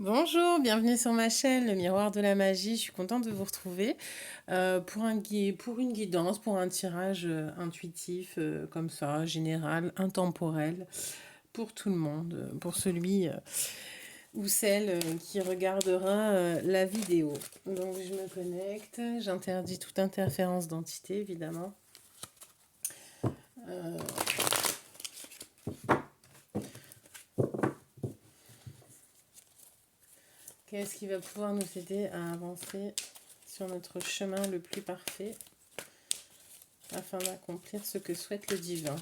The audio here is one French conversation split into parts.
Bonjour, bienvenue sur ma chaîne, le miroir de la magie. Je suis contente de vous retrouver pour une guidance, pour un tirage intuitif comme ça, général, intemporel, pour tout le monde, pour celui ou celle qui regardera la vidéo. Donc je me connecte, j'interdis toute interférence d'entité évidemment. Euh, Qu'est-ce qui va pouvoir nous aider à avancer sur notre chemin le plus parfait afin d'accomplir ce que souhaite le divin?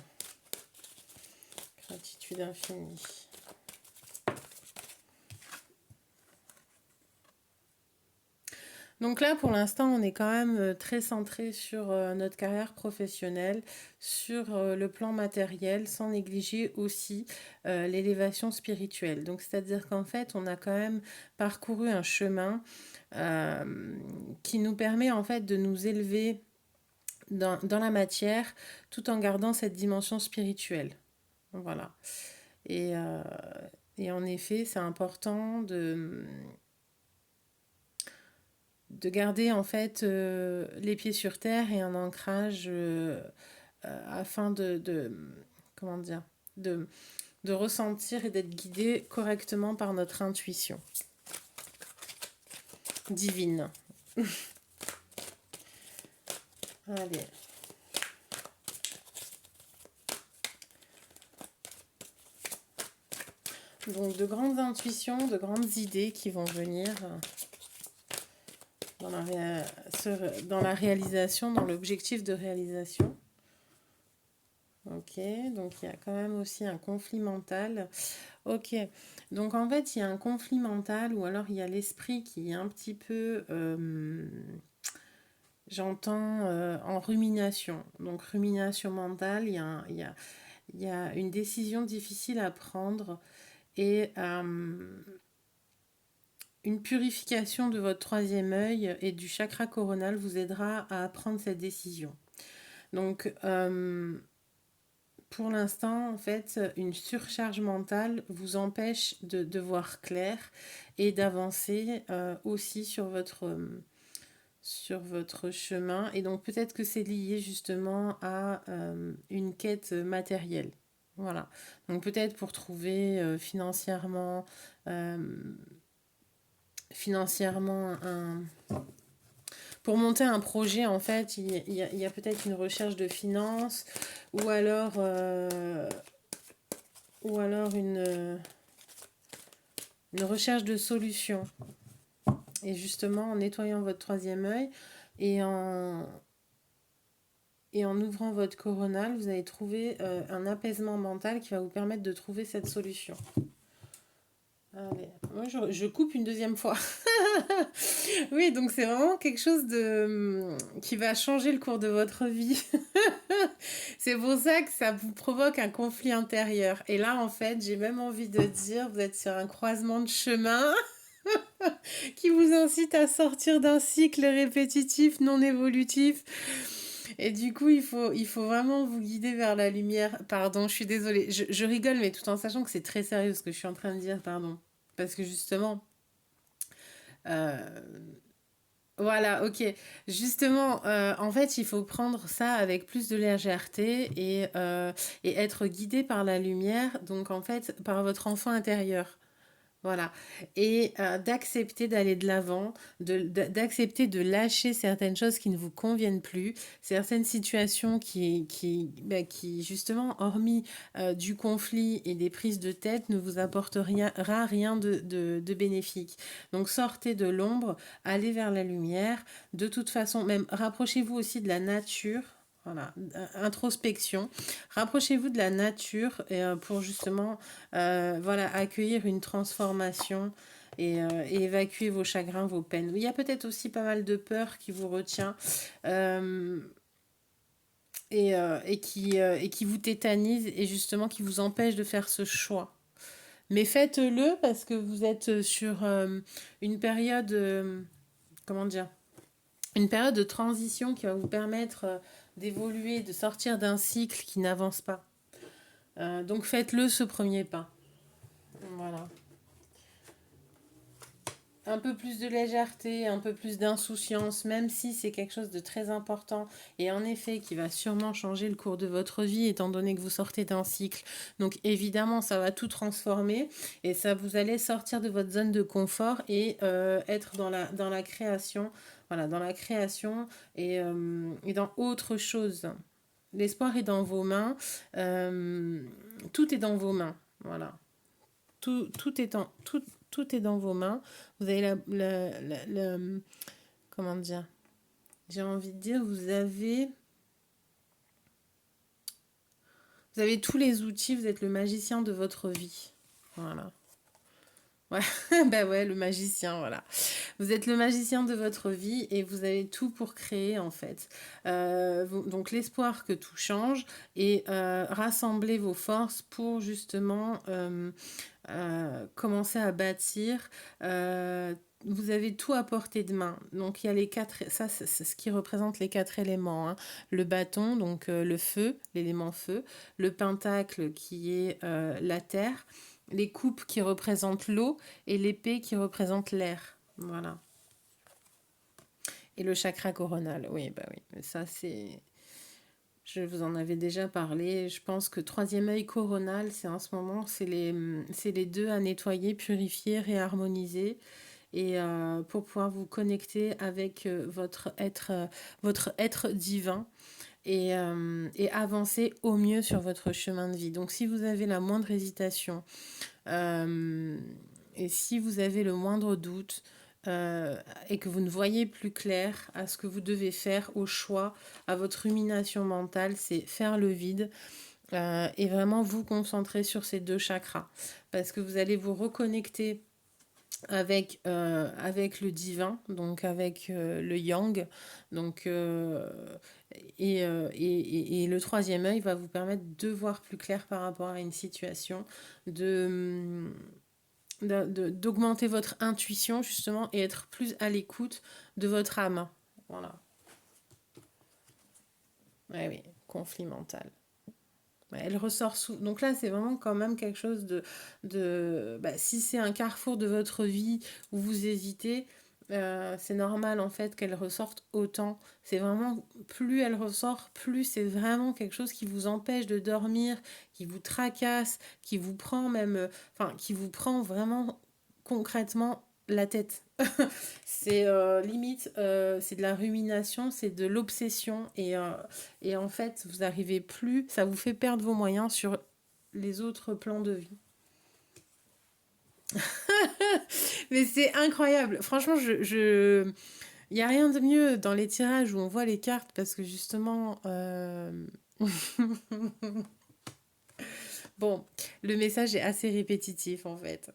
Gratitude infinie. Donc là, pour l'instant, on est quand même très centré sur notre carrière professionnelle, sur le plan matériel, sans négliger aussi l'élévation spirituelle. Donc, c'est-à-dire qu'en fait, on a quand même parcouru un chemin qui nous permet en fait de nous élever dans la matière tout en gardant cette dimension spirituelle. Voilà. Et, euh, et en effet, c'est important de garder en fait les pieds sur terre et un ancrage afin comment dire de ressentir et d'être guidé correctement par notre intuition divine. Allez. Donc de grandes intuitions, de grandes idées qui vont venir dans la réalisation, dans l'objectif de réalisation. Ok, donc il y a quand même aussi un conflit mental. Ok, donc en fait il y a un conflit mental ou alors il y a l'esprit qui est un petit peu, j'entends, en rumination. Donc rumination mentale, il y a une décision difficile à prendre et une purification de votre troisième œil et du chakra coronal vous aidera à prendre cette décision. Donc, pour l'instant, en fait, une surcharge mentale vous empêche de voir clair et d'avancer aussi sur votre chemin. Et donc, peut-être que c'est lié justement à une quête matérielle. Voilà. Donc, peut-être pour trouver euh, financièrement pour monter un projet, en fait, il y a peut-être une recherche de finances ou alors une recherche de solutions. Et justement, en nettoyant votre troisième œil et en ouvrant votre coronal, vous allez trouver un apaisement mental qui va vous permettre de trouver cette solution. Allez, moi je coupe une deuxième fois. Oui, donc c'est vraiment quelque chose qui va changer le cours de votre vie. C'est pour ça que ça vous provoque un conflit intérieur. Et là, en fait, j'ai même envie de dire, vous êtes sur un croisement de chemin qui vous incite à sortir d'un cycle répétitif, non évolutif. Et du coup, il faut vraiment vous guider vers la lumière. Pardon, je suis désolée. Je rigole, mais tout en sachant que c'est très sérieux ce que je suis en train de dire, pardon. Parce que justement, euh, voilà, ok. Justement, en fait, il faut prendre ça avec plus de légèreté et être guidé par la lumière, donc en fait, par votre enfant intérieur. Voilà. Et d'accepter d'aller de l'avant, d'accepter de lâcher certaines choses qui ne vous conviennent plus, certaines situations qui justement, hormis du conflit et des prises de tête, ne vous rien de bénéfique. Donc sortez de l'ombre, allez vers la lumière. De toute façon, même rapprochez-vous aussi de la nature. Voilà, introspection. Rapprochez-vous de la nature pour justement voilà, accueillir une transformation et évacuer vos chagrins, vos peines. Il y a peut-être aussi pas mal de peur qui vous retient euh, et qui vous tétanise et justement qui vous empêche de faire ce choix. Mais faites-le parce que vous êtes sur une période, comment dire, une période de transition qui va vous permettre d'évoluer, de sortir d'un cycle qui n'avance pas. Donc faites-le ce premier pas. Voilà. un peu plus de légèreté, un peu plus d'insouciance, même si c'est quelque chose de très important et en effet qui va sûrement changer le cours de votre vie étant donné que vous sortez d'un cycle. Donc évidemment, ça va tout transformer et ça vous allez sortir de votre zone de confort et être dans la création, voilà, dans la création et dans autre chose. L'espoir est dans vos mains, euh, tout est dans vos mains, voilà. Tout est dans vos mains. Vous avez comment dire? J'ai envie de dire, vous avez tous les outils, vous êtes le magicien de votre vie. Voilà. Ouais, bah ouais, le magicien, voilà. Vous êtes le magicien de votre vie et vous avez tout pour créer en fait. Donc l'espoir que tout change et rassembler vos forces pour justement commencer à bâtir. Vous avez tout à portée de main. Donc il y a les quatre, ça c'est ce qui représente les quatre éléments, hein. Le bâton, donc le feu, l'élément feu, le pentacle qui est la terre, les coupes qui représentent l'eau et l'épée qui représente l'air. Voilà. Et le chakra coronal, oui, bah oui, mais ça c'est... Je vous en avais déjà parlé. Je pense que troisième œil coronal, c'est en ce moment, c'est les deux à nettoyer, purifier, réharmoniser et pour pouvoir vous connecter avec votre être divin et avancer au mieux sur votre chemin de vie. Donc si vous avez la moindre hésitation euh, et si vous avez le moindre doute et que vous ne voyez plus clair à ce que vous devez faire, au choix, à votre rumination mentale, c'est faire le vide et vraiment vous concentrer sur ces deux chakras. Parce que vous allez vous reconnecter avec le divin, donc avec le yang. Donc, et le troisième œil va vous permettre de voir plus clair par rapport à une situation, de, d'augmenter votre intuition justement et être plus à l'écoute de votre âme. Voilà. Ouais, oui, conflit mental. Ouais, elle ressort sous. Donc là, c'est vraiment quand même quelque chose bah, si c'est un carrefour de votre vie où vous hésitez, c'est normal en fait qu'elle ressorte autant. C'est vraiment, plus elle ressort, plus c'est vraiment quelque chose qui vous empêche de dormir, qui vous tracasse, qui vous prend même, enfin, qui vous prend vraiment concrètement la tête. C'est limite, c'est de la rumination, c'est de l'obsession et en fait, vous arrivez plus, ça vous fait perdre vos moyens sur les autres plans de vie. Mais c'est incroyable. Franchement, il n'y a rien de mieux dans les tirages où on voit les cartes parce que justement, bon, le message est assez répétitif en fait.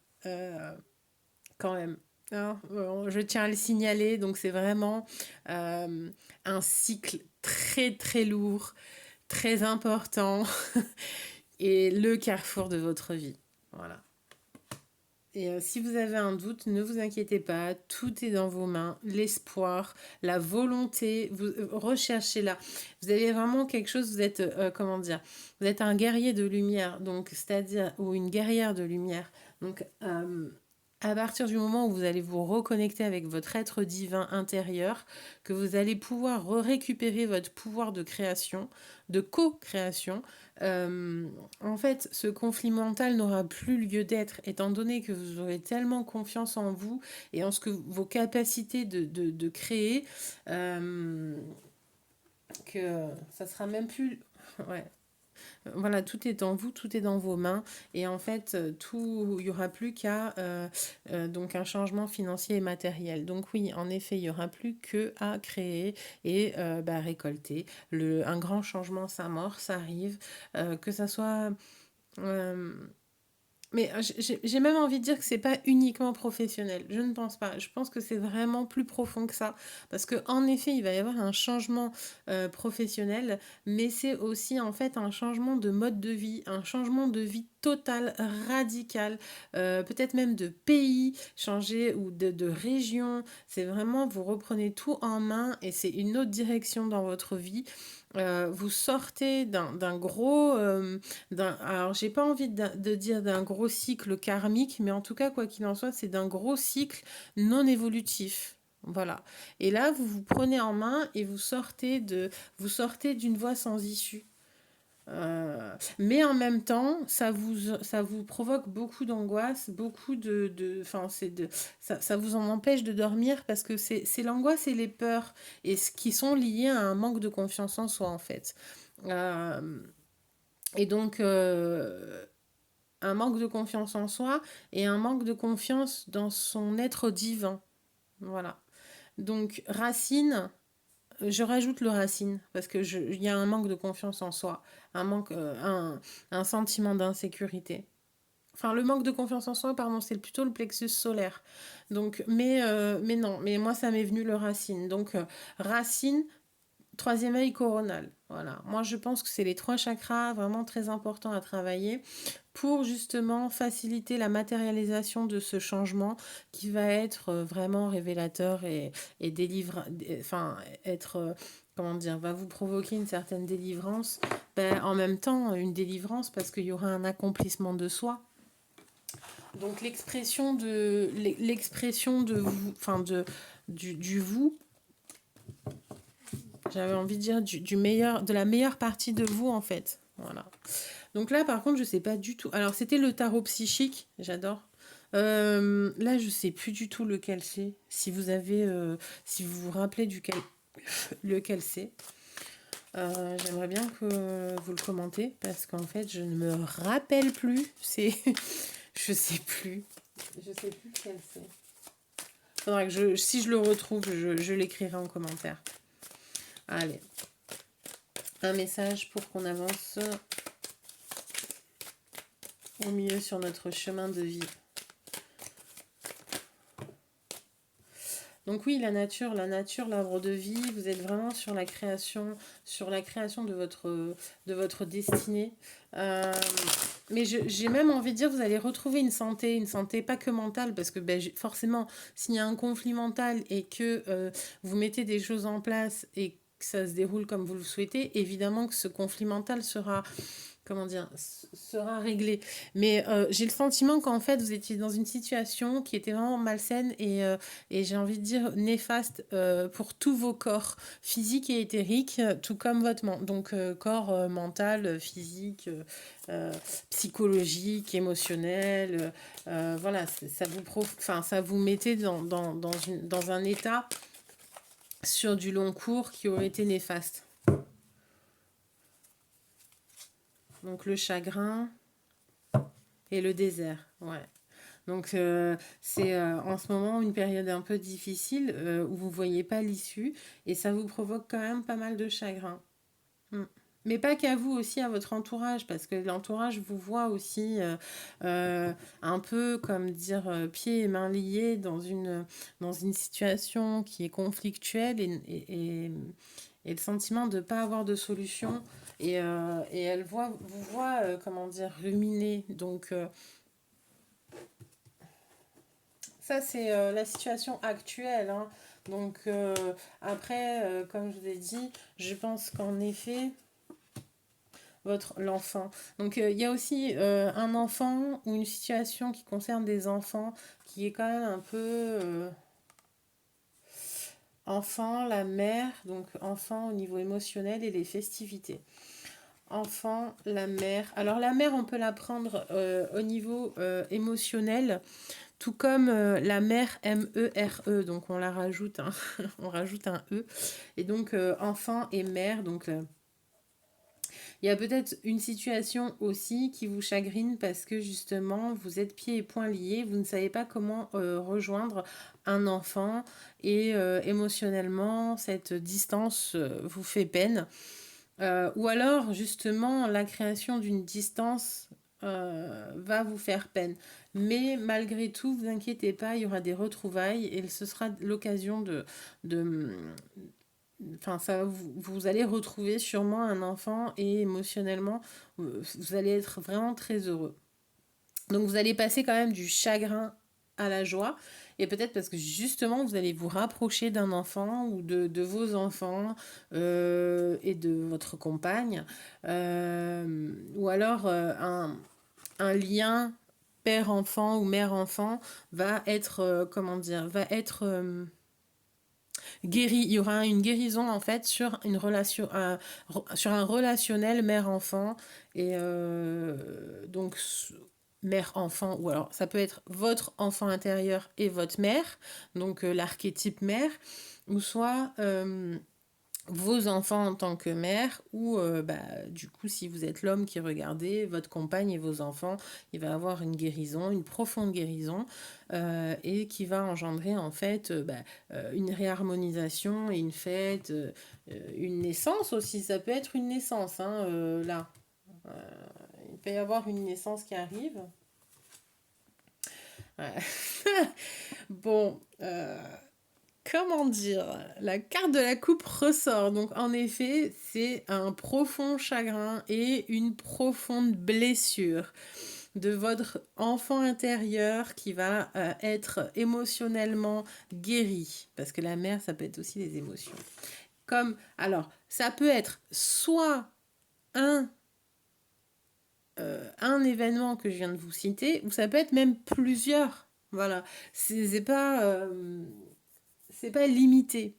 Quand même. Hein, bon, je tiens à le signaler, donc c'est vraiment euh, un cycle très très lourd, très important et le carrefour de votre vie. Voilà. Et si vous avez un doute, ne vous inquiétez pas, tout est dans vos mains, l'espoir, la volonté, vous recherchez là. Vous avez vraiment quelque chose, vous êtes, comment dire, vous êtes un guerrier de lumière, donc c'est-à-dire, ou une guerrière de lumière. Donc, à partir du moment où vous allez vous reconnecter avec votre être divin intérieur, que vous allez pouvoir récupérer votre pouvoir de création, de co-création, euh, en fait, ce conflit mental n'aura plus lieu d'être, étant donné que vous aurez tellement confiance en vous et en ce que vos capacités de créer, euh, que ça sera même plus... Ouais. Voilà, tout est en vous, tout est dans vos mains. Et en fait, tout, il n'y aura plus qu'à donc un changement financier et matériel. Donc oui, en effet, il n'y aura plus que à créer et bah, récolter. Un grand changement s'amorce, arrive, que ça soit euh, mais j'ai même envie de dire que c'est pas uniquement professionnel. Je ne pense pas. Je pense que c'est vraiment plus profond que ça. Parce que en effet, il va y avoir un changement professionnel, mais c'est aussi en fait un changement de mode de vie, un changement de vie total, radical, peut-être même de pays, changer ou de région. C'est vraiment, vous reprenez tout en main et c'est une autre direction dans votre vie. Vous sortez d'un gros... alors, j'ai pas envie de dire d'un gros cycle karmique, mais en tout cas, quoi qu'il en soit, c'est d'un gros cycle non évolutif. Voilà. Et là, vous vous prenez en main et vous sortez d'une voie sans issue. Mais en même temps, ça vous provoque beaucoup d'angoisse, beaucoup enfin, ça vous en empêche de dormir parce que c'est l'angoisse et les peurs et ce qui sont liés à un manque de confiance en soi, en fait. Euh, et donc, un manque de confiance en soi et un manque de confiance dans son être divin. Voilà. Donc, Racine, je rajoute le racine parce que il y a un manque de confiance en soi, un manque, un sentiment d'insécurité. Enfin, le manque de confiance en soi, pardon, c'est plutôt le plexus solaire. Donc, mais non, mais moi ça m'est venu le racine. Donc, racine, troisième œil coronal. Voilà. Moi, je pense que c'est les trois chakras vraiment très importants à travailler pour justement faciliter la matérialisation de ce changement qui va être vraiment révélateur et enfin, être, comment dire, va vous provoquer une certaine délivrance. Ben, en même temps, une délivrance parce qu'il y aura un accomplissement de soi. Donc l'expression de vous, enfin du vous, j'avais envie de dire du meilleur, de la meilleure partie de vous en fait. Voilà. Donc là, par contre, je sais pas du tout. Alors, c'était le tarot psychique, j'adore. Là, je sais plus du tout lequel c'est. Si vous avez, si vous vous rappelez duquel, lequel c'est, j'aimerais bien que vous le commentez parce qu'en fait, je ne me rappelle plus. C'est, je sais plus. Je sais plus lequel c'est. Faudra que si je le retrouve, je l'écrirai en commentaire. Allez, un message pour qu'on avance au mieux sur notre chemin de vie. Donc oui, la nature, l'arbre de vie, vous êtes vraiment sur la création de votre destinée. Mais j'ai même envie de dire, vous allez retrouver une santé pas que mentale, parce que ben, forcément, s'il y a un conflit mental et que vous mettez des choses en place et que ça se déroule comme vous le souhaitez, évidemment que ce conflit mental sera comment dire, sera réglé. Mais j'ai le sentiment qu'en fait, vous étiez dans une situation qui était vraiment malsaine et j'ai envie de dire néfaste pour tous vos corps, physiques et éthériques, tout comme votre donc corps mental, physique, psychologique, émotionnel. Voilà, enfin, ça vous mettait dans un état sur du long cours qui aurait été néfaste. Donc le chagrin et le désert, ouais. Donc c'est en ce moment une période un peu difficile où vous ne voyez pas l'issue et ça vous provoque quand même pas mal de chagrin. Mm. Mais pas qu'à vous, aussi à votre entourage, parce que l'entourage vous voit aussi un peu comme dire pieds et mains liés dans une situation qui est conflictuelle et le sentiment de ne pas avoir de solution. Et elle vous voit, comment dire, ruminer. Donc, ça, c'est la situation actuelle. Hein. Donc, après, comme je vous ai dit, je pense qu'en effet, l'enfant. Donc, il y a aussi un enfant ou une situation qui concerne des enfants qui est quand même un peu enfant, la mère, donc enfant au niveau émotionnel et les festivités. Enfant, la mère. Alors la mère, on peut la prendre au niveau émotionnel, tout comme la mère M-E-R-E, donc on la rajoute, hein, on rajoute un E. Et donc enfant et mère, donc il y a peut-être une situation aussi qui vous chagrine parce que justement vous êtes pieds et poings liés, vous ne savez pas comment rejoindre un enfant et émotionnellement cette distance vous fait peine. Ou alors, justement, la création d'une distance va vous faire peine. Mais malgré tout, vous inquiétez pas, il y aura des retrouvailles et ce sera l'occasion de enfin, vous allez retrouver sûrement un enfant et émotionnellement, vous allez être vraiment très heureux. Donc, vous allez passer quand même du chagrin à la joie. Et peut-être parce que justement, vous allez vous rapprocher d'un enfant ou de vos enfants et de votre compagne. Ou alors un lien père-enfant ou mère-enfant va être, comment dire, va être guéri. Il y aura une guérison en fait sur une relation, sur un relationnel mère-enfant et donc mère-enfant ou alors ça peut être votre enfant intérieur et votre mère, donc l'archétype mère, ou soit vos enfants en tant que mère ou du coup si vous êtes l'homme qui regardez votre compagne et vos enfants, il va avoir une guérison, une profonde guérison et qui va engendrer en fait une réharmonisation et une fête, une naissance aussi, ça peut être une naissance hein, là. Il peut y avoir une naissance qui arrive. Ouais. Bon, comment dire, la carte de la coupe ressort. Donc en effet, c'est un profond chagrin et une profonde blessure de votre enfant intérieur qui va être émotionnellement guéri. Parce que la mère, ça peut être aussi les émotions. Alors, ça peut être soit un événement que je viens de vous citer, ou ça peut être même plusieurs. Voilà, c'est pas limité.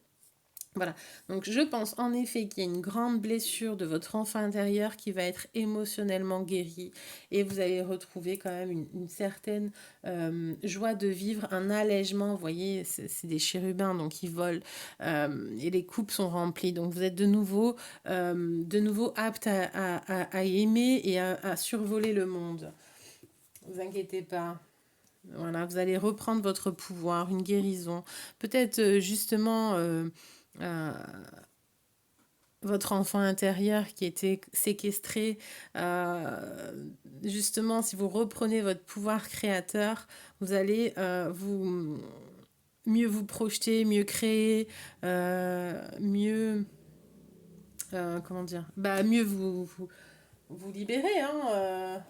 Voilà, donc je pense en effet qu'il y a une grande blessure de votre enfant intérieur qui va être émotionnellement guérie et vous allez retrouver quand même une certaine joie de vivre, un allègement. Vous voyez, c'est des chérubins donc ils volent et les coupes sont remplies. Donc vous êtes de nouveau apte à aimer et à survoler le monde. Ne vous inquiétez pas. Voilà, vous allez reprendre votre pouvoir, une guérison. Peut-être justement euh, votre enfant intérieur qui était séquestré. Justement, si vous reprenez votre pouvoir créateur, vous allez mieux vous projeter, mieux créer, mieux... comment dire mieux vous libérer. Hein,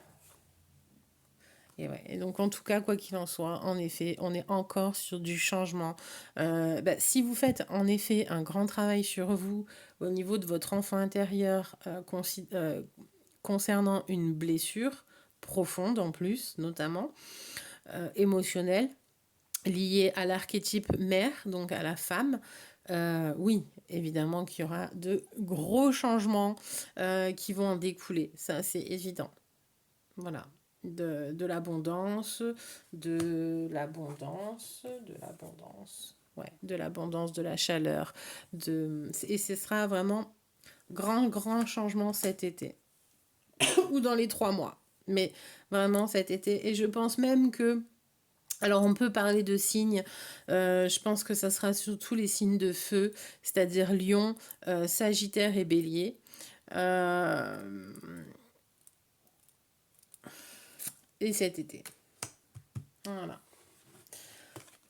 Et, ouais. Et donc en tout cas, quoi qu'il en soit, en effet, on est encore sur du changement. Si vous faites en effet un grand travail sur vous au niveau de votre enfant intérieur concernant une blessure profonde en plus, notamment émotionnelle, liée à l'archétype mère, donc à la femme, oui, évidemment qu'il y aura de gros changements qui vont en découler. Ça, c'est évident. Voilà. De l'abondance, ouais, de l'abondance, de la chaleur, et ce sera vraiment grand changement cet été ou dans les 3 mois, mais vraiment cet été. Et je pense même que, alors on peut parler de signes, je pense que ça sera surtout les signes de feu, c'est-à-dire Lion, Sagittaire et Bélier. Et cet été. Voilà.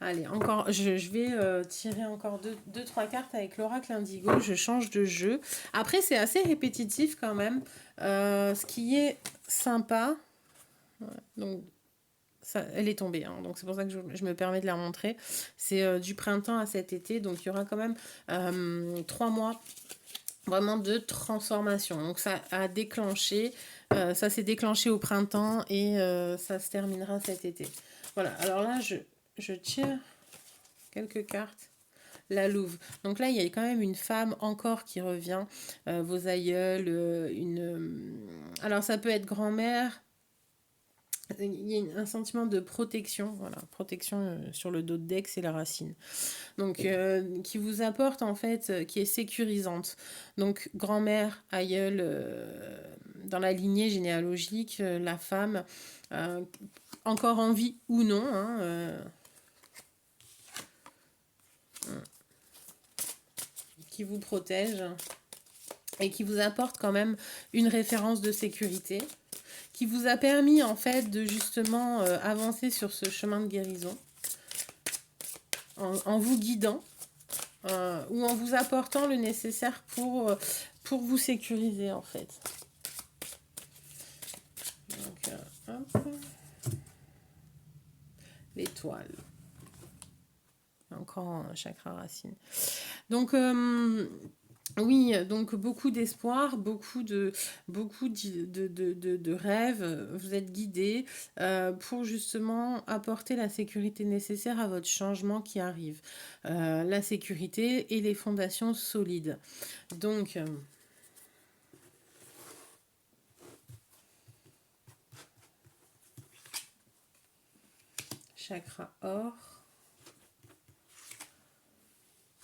Allez, encore, je vais tirer encore deux, trois cartes avec l'oracle indigo. Je change de jeu. Après, c'est assez répétitif quand même. Ce qui est sympa. Ouais, donc, ça, elle est tombée. Hein, donc, c'est pour ça que je me permets de la montrer. C'est du printemps à cet été. Donc, il y aura quand même 3 mois vraiment de transformation. Donc, ça a déclenché. Ça s'est déclenché au printemps et ça se terminera cet été. Voilà. Alors là, je tire quelques cartes. La Louve. Donc là, il y a quand même une femme encore qui revient. Vos aïeuls, alors ça peut être grand-mère. Il y a un sentiment de protection. Voilà, protection sur le dos de deck, c'est la racine. Donc, qui vous apporte en fait, qui est sécurisante. Donc, grand-mère, aïeul, dans la lignée généalogique, la femme, encore en vie ou non, hein, qui vous protège et qui vous apporte quand même une référence de sécurité, qui vous a permis en fait de justement avancer sur ce chemin de guérison en vous guidant ou en vous apportant le nécessaire pour vous sécuriser en fait. Donc, hop. l'étoile. Encore un chakra racine. Donc, oui, donc beaucoup d'espoir, beaucoup de rêves. Vous êtes guidés pour justement apporter la sécurité nécessaire à votre changement qui arrive. La sécurité et les fondations solides. Donc, chakra or,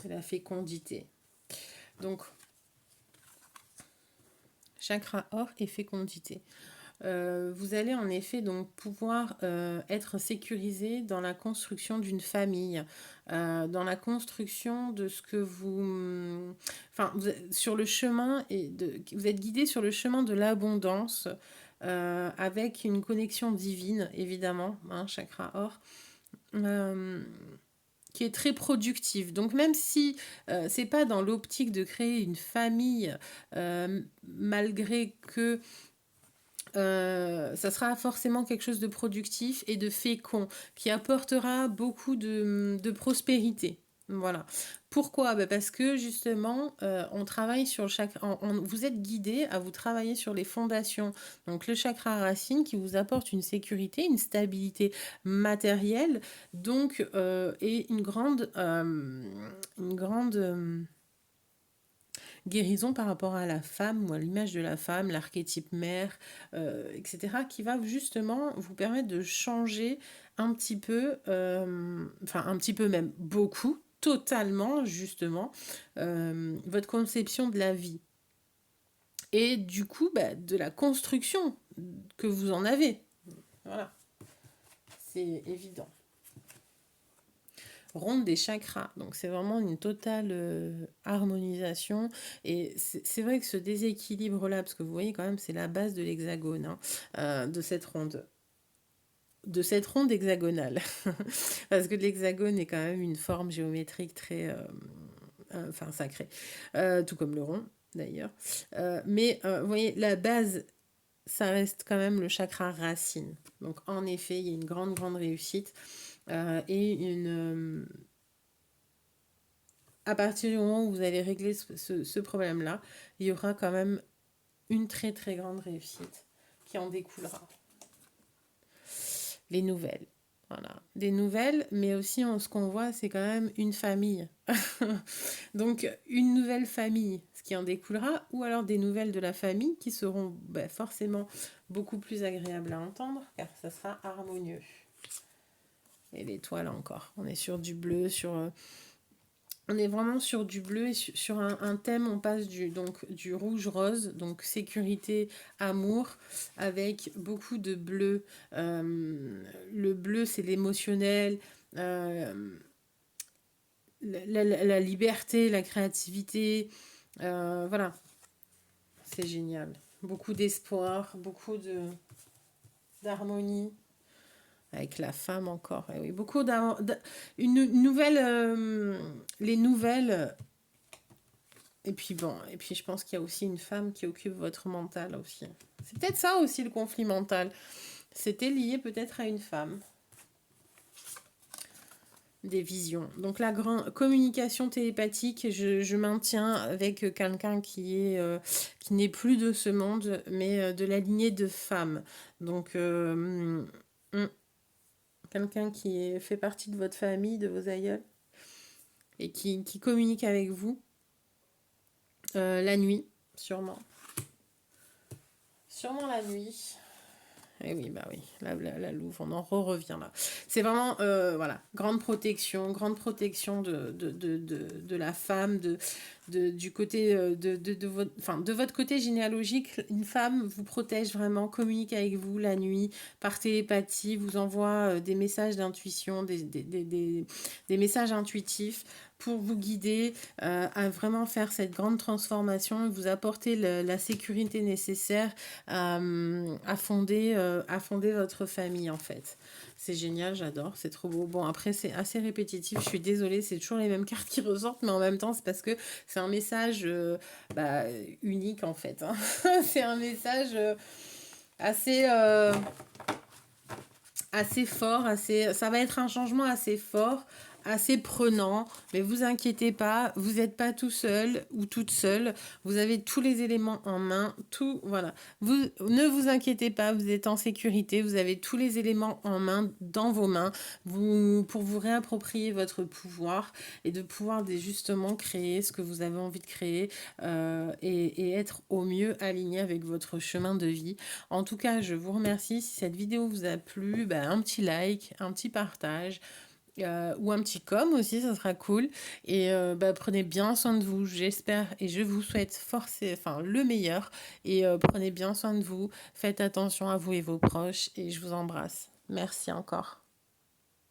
c'est la fécondité. Donc, chakra or et fécondité. Vous allez en effet donc pouvoir être sécurisé dans la construction d'une famille, dans la construction de ce que vous... Enfin, sur le chemin, vous êtes guidé sur le chemin de l'abondance, avec une connexion divine, évidemment, hein, chakra or. Qui est très productive. Donc même si c'est pas dans l'optique de créer une famille, malgré que ça sera forcément quelque chose de productif et de fécond, qui apportera beaucoup de prospérité. Voilà. Pourquoi? Parce que justement, on travaille sur le chakra, vous êtes guidé à vous travailler sur les fondations. Donc le chakra racine qui vous apporte une sécurité, une stabilité matérielle, donc et une grande guérison par rapport à la femme ou à l'image de la femme, l'archétype mère, etc., qui va justement vous permettre de changer un petit peu, enfin un petit peu même beaucoup, totalement justement, votre conception de la vie. Et du coup, de la construction que vous en avez. Voilà, c'est évident. Ronde des chakras. Donc c'est vraiment une totale harmonisation. Et c'est vrai que ce déséquilibre-là, parce que vous voyez quand même, c'est la base de l'hexagone, hein, de cette ronde. De cette ronde hexagonale. Parce que l'hexagone est quand même une forme géométrique très... enfin, sacrée. Tout comme le rond, d'ailleurs. Mais vous voyez, la base, ça reste quand même le chakra racine. Donc en effet, il y a une grande, grande réussite. Et à partir du moment où vous allez régler ce problème-là, il y aura quand même une très très grande réussite qui en découlera. Les nouvelles. Voilà. Des nouvelles, mais aussi ce qu'on voit, c'est quand même une famille. Donc une nouvelle famille, ce qui en découlera, ou alors des nouvelles de la famille qui seront forcément beaucoup plus agréables à entendre, car ça sera harmonieux. Et l'étoile encore. On est sur du bleu, on est vraiment sur du bleu et sur un thème, on passe du rouge-rose, donc sécurité, amour, avec beaucoup de bleu. Le bleu, c'est l'émotionnel, la liberté, la créativité. Voilà, c'est génial. Beaucoup d'espoir, beaucoup d'harmonie. Avec la femme encore. Et oui, beaucoup une nouvelle, les nouvelles. Et puis bon, et puis je pense qu'il y a aussi une femme qui occupe votre mental aussi. C'est peut-être ça aussi le conflit mental. C'était lié peut-être à une femme. Des visions. Donc la grande communication télépathique, je maintiens avec quelqu'un qui n'est plus de ce monde, mais de la lignée de femmes. Donc quelqu'un qui fait partie de votre famille, de vos aïeuls, et qui communique avec vous la nuit, sûrement. Sûrement la nuit. Et oui, bah oui, la louve, on en revient là. C'est vraiment, voilà, grande protection de la femme, du côté de votre côté généalogique. Une femme vous protège vraiment, communique avec vous la nuit, par télépathie, vous envoie des messages d'intuition, des messages intuitifs pour vous guider à vraiment faire cette grande transformation et vous apporter la sécurité nécessaire à fonder votre famille en fait. C'est génial, j'adore, c'est trop beau. Bon, après, c'est assez répétitif, je suis désolée, c'est toujours les mêmes cartes qui ressortent, mais en même temps, c'est parce que c'est un message unique en fait. Hein. C'est un message assez assez fort, ça va être un changement assez fort, assez prenant, mais vous inquiétez pas, vous n'êtes pas tout seul ou toute seule, vous avez tous les éléments en main, tout, voilà. Ne vous inquiétez pas, vous êtes en sécurité, vous avez tous les éléments en main, dans vos mains, pour vous réapproprier votre pouvoir et de pouvoir justement créer ce que vous avez envie de créer et être au mieux aligné avec votre chemin de vie. En tout cas, je vous remercie. Si cette vidéo vous a plu, un petit like, un petit partage ou un petit com aussi, ça sera cool. Et prenez bien soin de vous, j'espère, et je vous souhaite le meilleur. Et prenez bien soin de vous, faites attention à vous et vos proches, et je vous embrasse. Merci encore.